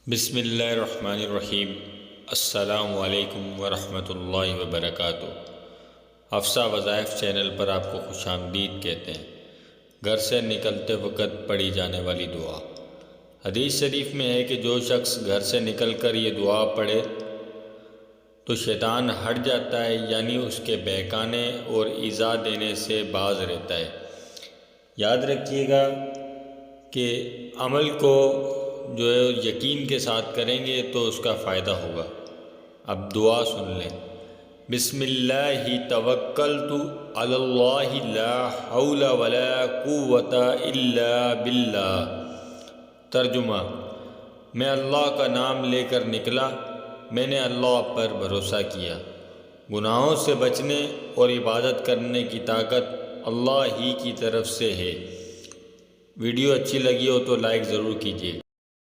बिस्मिल्लाहिर्रहमानिर्रहीम। अस्सलामु अलैकुम वरहमतुल्लाहि वबरकातुहू। हफ्सा वज़ाइफ चैनल पर आपको खुशामदीद कहते हैं। घर से निकलते वक़्त पढ़ी जाने वाली दुआ। हदीस शरीफ में है कि जो शख्स घर से निकलकर ये दुआ पढ़े तो शैतान हट जाता है, यानी उसके बहकाने और ईज़ा देने से बाज रहता है। याद रखिएगा कि अमल को जो है यकीन के साथ करेंगे तो उसका फ़ायदा होगा। अब दुआ सुन लें। बिस्मिल्लाहि तवक्कलतु अलल्लाहि ला हौला वला कुव्वता इल्ला बिल्लाह। तर्जुमा: मैं अल्लाह का नाम लेकर निकला, मैंने अल्लाह पर भरोसा किया। गुनाहों से बचने और इबादत करने की ताकत अल्लाह ही की तरफ से है। वीडियो अच्छी लगी हो तो लाइक ज़रूर कीजिए।